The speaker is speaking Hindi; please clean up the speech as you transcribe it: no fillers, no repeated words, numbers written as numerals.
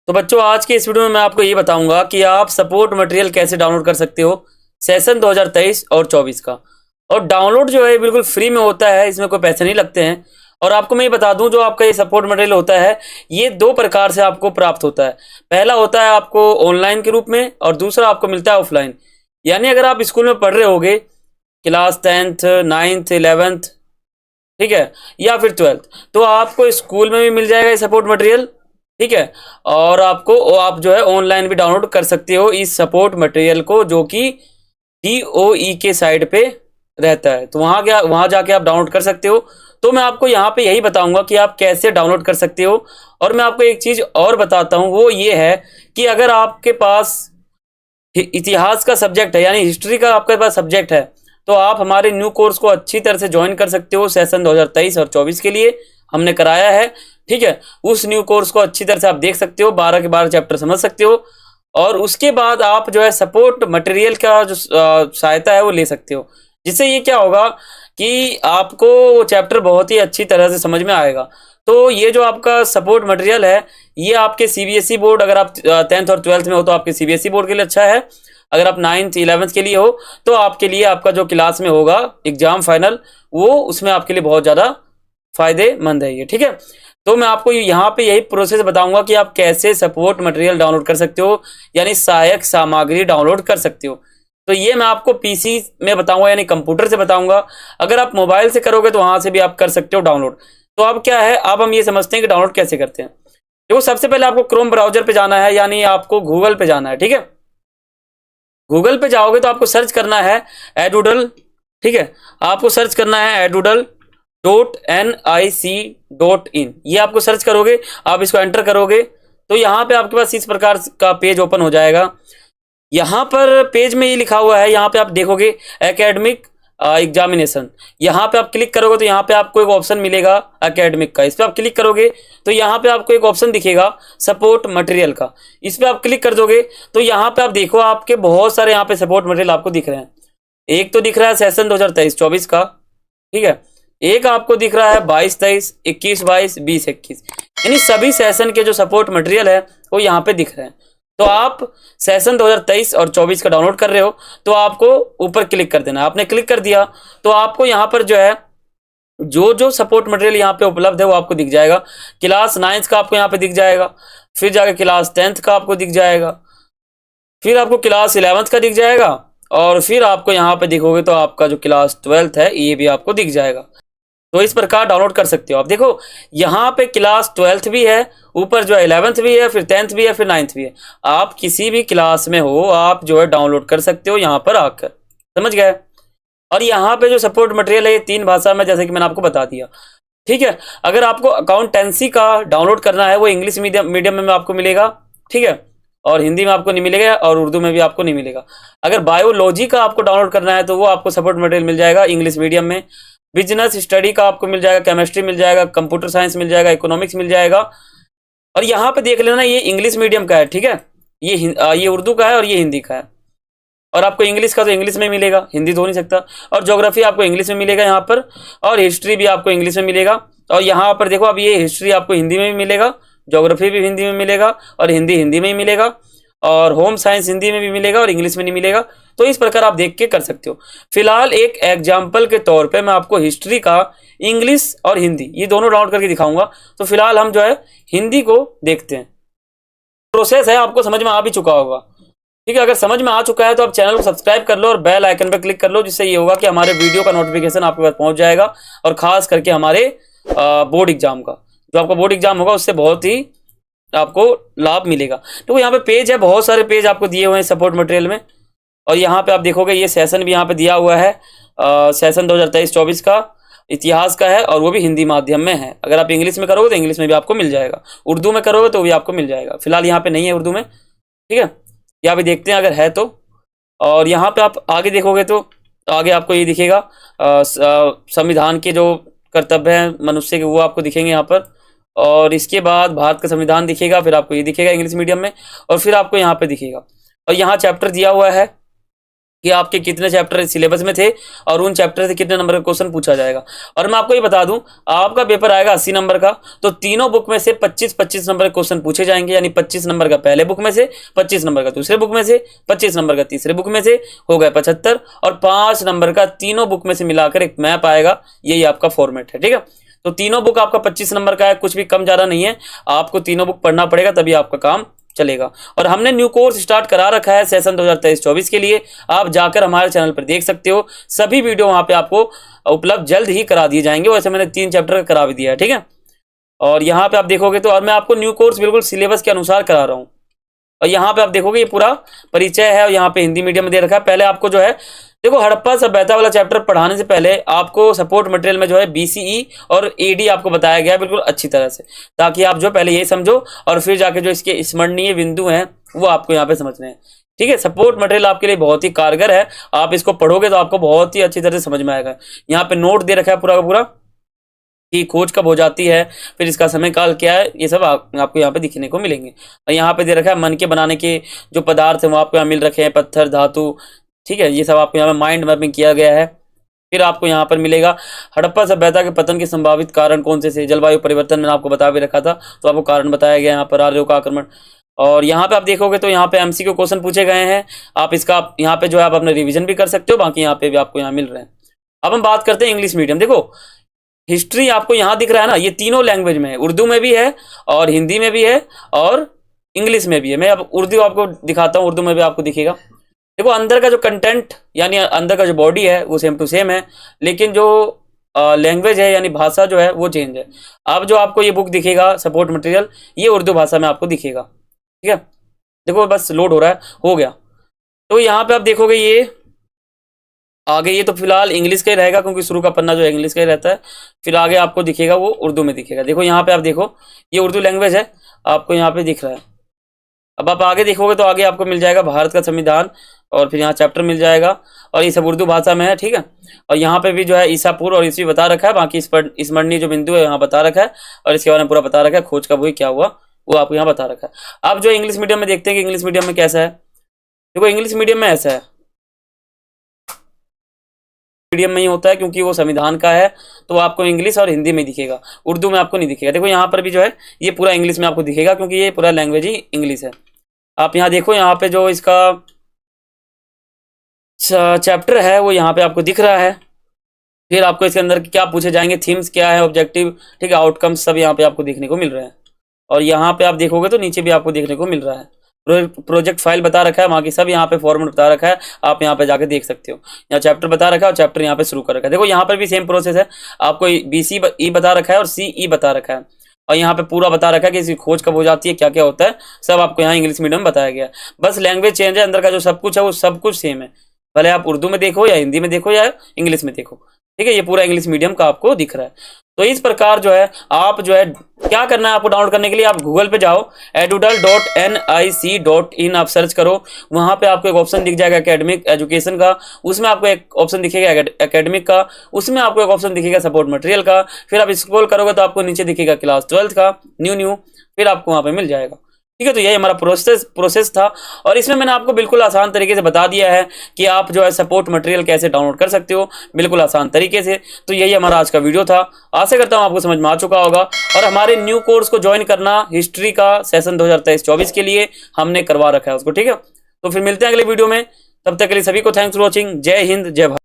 तो बच्चों आज के इस वीडियो में मैं आपको ये बताऊंगा कि आप सपोर्ट मटेरियल कैसे डाउनलोड कर सकते हो सेशन 2023 और 24 का। और डाउनलोड जो है बिल्कुल फ्री में होता है, इसमें कोई पैसे नहीं लगते हैं। और आपको मैं ये बता दूं, जो आपका ये सपोर्ट मटेरियल होता है ये दो प्रकार से आपको प्राप्त होता है। पहला होता है आपको ऑनलाइन के रूप में और दूसरा आपको मिलता है ऑफलाइन। यानी अगर आप स्कूल में पढ़ रहे होगे क्लास 10th 9th 11th, ठीक है, या फिर 12th, तो आपको स्कूल में भी मिल जाएगा ये सपोर्ट मटेरियल, ठीक है। और आप जो है ऑनलाइन भी डाउनलोड कर सकते हो इस सपोर्ट मटेरियल को, जो कि DOE के साइड पे रहता है। तो वहां जाके आप डाउनलोड कर सकते हो। तो मैं आपको यहाँ पे यही बताऊंगा कि आप कैसे डाउनलोड कर सकते हो। और मैं आपको एक चीज और बताता हूँ, वो ये है कि अगर आपके पास इतिहास का सब्जेक्ट है, यानी हिस्ट्री का आपके पास सब्जेक्ट है, तो आप हमारे न्यू कोर्स को अच्छी तरह से ज्वाइन कर सकते हो। सेशन 2023 और 24 के लिए हमने कराया है, ठीक है। उस न्यू कोर्स को अच्छी तरह से आप देख सकते हो, 12 के 12 चैप्टर समझ सकते हो। और उसके बाद आप जो है सपोर्ट मटेरियल का जो सहायता है वो ले सकते हो। जिससे ये क्या होगा कि आपको वो चैप्टर बहुत ही अच्छी तरह से समझ में आएगा। तो ये जो आपका सपोर्ट मटेरियल है ये आपके CBSE बोर्ड, अगर आप 10th और 12th में हो तो आपके CBSE बोर्ड के लिए अच्छा है। अगर आप 9th 11th के लिए हो तो आपके लिए आपका जो क्लास में होगा एग्जाम फाइनल, वो उसमें आपके लिए बहुत ज़्यादा फायदेमंद है ये, ठीक है। तो मैं आपको यहाँ पे यही प्रोसेस बताऊंगा कि आप कैसे सपोर्ट मटेरियल डाउनलोड कर सकते हो, यानी सहायक सामग्री डाउनलोड कर सकते हो। तो ये मैं आपको PC में बताऊंगा, यानी कंप्यूटर से बताऊंगा। अगर आप मोबाइल से करोगे तो वहां से भी आप कर सकते हो डाउनलोड। तो अब क्या है, अब हम ये समझते हैं कि डाउनलोड कैसे करते हैं। देखो सबसे पहले आपको क्रोम ब्राउजर पे जाना है, यानी आपको गूगल पे जाना है, ठीक है। गूगल पे जाओगे तो आपको सर्च करना है एडूडल, ठीक है। आपको सर्च करना है edudel.nic.in। ये आपको सर्च करोगे, आप इसको एंटर करोगे तो यहाँ पे आपके पास इस प्रकार का पेज ओपन हो जाएगा। यहाँ पर पेज में ये लिखा हुआ है, यहाँ पे आप देखोगे एकेडमिक एग्जामिनेशन। यहाँ पे आप क्लिक करोगे तो यहाँ पे आपको एक ऑप्शन मिलेगा एकेडमिक का। इस पर आप क्लिक करोगे तो यहाँ पे आपको एक ऑप्शन दिखेगा सपोर्ट मटेरियल का। इस पर आप क्लिक कर दोगे तो यहाँ पे आप देखो आपके बहुत सारे यहाँ पे सपोर्ट मटेरियल आपको दिख रहे हैं। एक तो दिख रहा है सेशन 2023-24 का, ठीक है। एक आपको दिख रहा है 22-23, 21-22, 20-21, यानी सभी सेशन के जो सपोर्ट मटेरियल है वो यहाँ पे दिख रहे हैं। तो आप सेशन 2023 और 24 का डाउनलोड कर रहे हो तो आपको ऊपर क्लिक कर देना। आपने क्लिक कर दिया तो आपको यहाँ पर जो है जो जो सपोर्ट मटेरियल यहाँ पे उपलब्ध है वो आपको दिख जाएगा। क्लास 9th का आपको यहाँ पे दिख जाएगा, फिर जाकर क्लास 10th का आपको दिख जाएगा, फिर आपको क्लास 11th का दिख जाएगा, और फिर आपको यहाँ पे देखोगे तो आपका जो क्लास 12th है ये भी आपको दिख जाएगा। तो इस प्रकार डाउनलोड कर सकते हो आप। देखो यहाँ पे क्लास 12th भी है, ऊपर जो है 11th भी है, फिर 10th भी है, फिर 9th भी है। आप किसी भी क्लास में हो आप जो है डाउनलोड कर सकते हो यहाँ पर आकर, समझ गए। और यहाँ पे जो सपोर्ट मटेरियल है ये 3 भाषा में, जैसे कि मैंने आपको बता दिया, ठीक है। अगर आपको अकाउंटेंसी का डाउनलोड करना है वो इंग्लिश मीडियम में आपको मिलेगा, ठीक है, और हिंदी में आपको नहीं मिलेगा और उर्दू में भी आपको नहीं मिलेगा। अगर बायोलॉजी का आपको डाउनलोड करना है तो वो आपको सपोर्ट मटेरियल मिल जाएगा इंग्लिश मीडियम में। बिजनेस स्टडी का आपको मिल जाएगा, केमिस्ट्री मिल जाएगा, कंप्यूटर साइंस मिल जाएगा, इकोनॉमिक्स मिल जाएगा। और यहाँ पे देख लेना ये इंग्लिश मीडियम का है, ठीक है। ये उर्दू का है और ये हिंदी का है। और आपको इंग्लिश का तो इंग्लिश में मिलेगा, हिंदी तो हो नहीं सकता। और ज्योग्राफी आपको इंग्लिश में मिलेगा यहाँ पर, और हिस्ट्री भी आपको इंग्लिश में मिलेगा। और यहाँ पर देखो अब ये हिस्ट्री आपको हिंदी में भी मिलेगा, ज्योग्राफी भी हिंदी में मिलेगा, और हिंदी में ही मिलेगा, और होम साइंस हिंदी में भी मिलेगा और इंग्लिश में नहीं मिलेगा। तो इस प्रकार आप देख के कर सकते हो। फिलहाल एक एग्जाम्पल के तौर पे मैं आपको हिस्ट्री का इंग्लिश और हिंदी ये दोनों डाउनलोड करके दिखाऊंगा। तो फिलहाल हम जो है हिंदी को देखते हैं। प्रोसेस है आपको समझ में आ भी चुका होगा, ठीक है। अगर समझ में आ चुका है तो आप चैनल को सब्सक्राइब कर लो और बेल आइकन पर क्लिक कर लो, जिससे ये होगा कि हमारे वीडियो का नोटिफिकेशन आपके पास पहुंच जाएगा। और खास करके हमारे बोर्ड एग्जाम का, जो आपका बोर्ड एग्जाम होगा उससे बहुत ही आपको लाभ मिलेगा। तो यहाँ पे पेज है, बहुत सारे पेज आपको दिए हुए हैं सपोर्ट मटेरियल में। और यहाँ पे आप देखोगे ये सेशन भी यहाँ पे दिया हुआ है, सेशन 2023-24 का इतिहास का है, और वो भी हिंदी माध्यम में है। अगर आप इंग्लिश में करोगे तो इंग्लिश में भी आपको मिल जाएगा, उर्दू में करोगे तो भी आपको मिल जाएगा। फिलहाल यहाँ पे नहीं है उर्दू में, ठीक है। यहाँ पे देखते हैं अगर है तो। और यहाँ पे आप आगे देखोगे तो आगे आपको ये दिखेगा संविधान के जो कर्तव्य हैं मनुष्य के, वो आपको दिखेंगे यहाँ पर। और इसके बाद भारत का संविधान दिखेगा, फिर आपको ये दिखेगा इंग्लिश मीडियम में, और फिर आपको यहाँ पे दिखेगा। और यहाँ चैप्टर दिया हुआ है, कि आपके कितने चैप्टर सिलेबस में थे और उन चैप्टर से कितने नंबर का क्वेश्चन पूछा जाएगा। और मैं आपको ये बता दूं, आपका पेपर आएगा 80 नंबर का, तो तीनों बुक में से 25-25 नंबर के क्वेश्चन पूछे जाएंगे, यानी 25 नंबर का पहले बुक में से, 25 नंबर का दूसरे बुक में से, 25 नंबर का तीसरे बुक में से, हो गए 75, और 5 नंबर का तीनों बुक में से मिलाकर एक मैप आएगा। यही आपका फॉर्मेट है, ठीक है। तो तीनों बुक आपका 25 नंबर का है, कुछ भी कम ज्यादा नहीं है, आपको तीनों बुक पढ़ना पड़ेगा तभी आपका काम चलेगा। और हमने न्यू कोर्स स्टार्ट करा रखा है सेशन 2023-24 के लिए, आप जाकर हमारे चैनल पर देख सकते हो। सभी वीडियो वहां पे आपको उपलब्ध जल्द ही करा दिए जाएंगे, वैसे मैंने 3 चैप्टर का करा भी दिया है, ठीक है। और यहाँ पे आप देखोगे तो, और मैं आपको न्यू कोर्स बिल्कुल सिलेबस के अनुसार करा रहा हूँ। और यहाँ पे आप देखोगे ये पूरा परिचय है, और यहाँ पे हिंदी मीडियम में दे रखा है। पहले आपको जो है देखो, हड़प्पा सभ्यता वाला चैप्टर पढ़ाने से पहले आपको सपोर्ट मटेरियल में जो है बीसीई और एडी आपको बताया गया है बिल्कुल अच्छी तरह से, ताकि आप जो पहले ये समझो और फिर जाके जो इसके स्मरणीय बिंदु हैं वो आपको यहाँ पे समझने हैं, ठीक है। सपोर्ट मटेरियल आपके लिए बहुत ही कारगर है, आप इसको पढ़ोगे तो आपको बहुत ही अच्छी तरह से समझ में आएगा। यहाँ पे नोट दे रखा है पूरा का पूरा कि खोज कब हो जाती है, फिर इसका समय काल क्या है, ये सब आपको यहाँ पे दिखने को मिलेंगे। और यहाँ पे दे रखा है मन के बनाने के जो पदार्थ हैं वो आपको यहाँ मिल रखे हैं, पत्थर, धातु, ठीक है, ये सब आपको यहाँ पे माइंड मैपिंग किया गया है। फिर आपको यहाँ पर मिलेगा हड़प्पा सभ्यता के पतन के संभावित कारण कौन से थे, जलवायु परिवर्तन मैंने आपको बता भी रखा था, तो आपको कारण बताया गया यहाँ पर, आर्यों का आक्रमण। और यहाँ पे आप देखोगे तो यहाँ पे एमसीक्यू क्वेश्चन पूछे गए हैं, आप इसका यहाँ पे जो है आप अपने रिवीजन भी कर सकते हो, बाकी यहाँ पे भी आपको यहाँ मिल रहे हैं। अब हम बात करते हैं इंग्लिश मीडियम। देखो हिस्ट्री आपको यहाँ दिख रहा है ना, ये तीनों लैंग्वेज में है, उर्दू में भी है और हिंदी में भी है और इंग्लिश में भी है। मैं अब उर्दू आपको दिखाता हूँ, उर्दू में भी आपको दिखेगा। देखो अंदर का जो कंटेंट यानी अंदर का जो बॉडी है वो सेम टू सेम है, लेकिन जो लैंग्वेज है यानी भाषा जो है वो चेंज है। अब जो आपको ये बुक दिखेगा सपोर्ट मटेरियल, ये उर्दू भाषा में आपको दिखेगा, ठीक है। देखो बस लोड हो रहा है, हो गया। तो यहाँ पे आप देखोगे ये आगे, ये तो फिलहाल इंग्लिश का ही रहेगा क्योंकि शुरू का पन्ना जो है इंग्लिश का ही रहता है, फिर आगे आपको दिखेगा वो उर्दू में दिखेगा। देखो यहाँ पे आप देखो, ये उर्दू लैंग्वेज है, आपको यहाँ पे दिख रहा है। अब आप आगे देखोगे तो आगे आपको मिल जाएगा भारत का संविधान, और फिर यहाँ चैप्टर मिल जाएगा, और ये सब उर्दू भाषा में है, ठीक है। और यहाँ पे भी जो है ईसा पूर्व और ईस्वी बता रखा है, बाकी इस पर स्मरणीय जो बिंदु है यहाँ बता रखा है, और इसके बारे में पूरा बता रखा है, खोज कब हुई, क्या हुआ, वो आपको यहाँ बता रखा है। अब जो इंग्लिश मीडियम में देखते हैं कि इंग्लिश मीडियम में कैसा है। देखो इंग्लिश मीडियम में ऐसा है, मीडियम में ही होता है क्योंकि वो संविधान का है, तो आपको इंग्लिश और हिंदी में दिखेगा, उर्दू में आपको नहीं दिखेगा। देखो यहाँ पर भी जो है ये पूरा इंग्लिश में आपको दिखेगा क्योंकि ये पूरा लैंग्वेज ही इंग्लिश है। आप यहाँ देखो, यहाँ पे जो इसका चैप्टर है वो यहाँ पे आपको दिख रहा है। फिर आपको इसके अंदर क्या पूछे जाएंगे, थीम्स क्या है, ऑब्जेक्टिव, ठीक है, आउटकम्स, सब यहाँ पे आपको देखने को मिल रहे हैं। और यहाँ पे आप देखोगे तो नीचे भी आपको देखने को मिल रहा है, प्रोजेक्ट फाइल बता रखा है, बाकी सब यहाँ पे फॉर्मेट बता रखा है, आप यहाँ पे जाके देख सकते हो। यहाँ चैप्टर बता रखा है और चैप्टर यहाँ पे शुरू कर रखा है। देखो यहाँ पर भी सेम प्रोसेस है, आपको BC बता रखा है और CE बता रखा है, और यहाँ पे पूरा बता रखा है कि इसकी खोज कब हो जाती है, क्या क्या होता है, सब आपको यहाँ इंग्लिश मीडियम में बताया गया है। बस लैंग्वेज चेंज है, अंदर का जो सब कुछ है वो सब कुछ सेम है, भले आप उर्दू में देखो या हिंदी में देखो या इंग्लिश में देखो, ठीक है। ये पूरा इंग्लिश मीडियम का आपको दिख रहा है। तो इस प्रकार जो है आप जो है क्या करना है, आपको डाउनलोड करने के लिए आप गूगल पे जाओ, edudal.nic.in आप सर्च करो, वहां पे आपको एक ऑप्शन दिख जाएगा एकेडमिक एजुकेशन का, उसमें आपको एक ऑप्शन दिखेगा एकेडमिक का, उसमें आपको एक ऑप्शन दिखेगा सपोर्ट मटेरियल का, फिर आप स्क्रॉल करोगे तो आपको नीचे दिखेगा क्लास 12th का न्यू, फिर आपको वहां पे मिल जाएगा, ठीक है। तो यही हमारा प्रोसेस था, और इसमें मैंने आपको बिल्कुल आसान तरीके से बता दिया है कि आप जो है सपोर्ट मटेरियल कैसे डाउनलोड कर सकते हो, बिल्कुल आसान तरीके से। तो यही हमारा आज का वीडियो था, आशा करता हूँ आपको समझ में आ चुका होगा। और हमारे न्यू कोर्स को ज्वाइन करना हिस्ट्री का सेशन 2023-24 के लिए हमने करवा रखा है उसको, ठीक है। तो फिर मिलते हैं अगले वीडियो में, तब तक के लिए सभी को थैंक्स फॉर वॉचिंग। जय हिंद, जय भारत।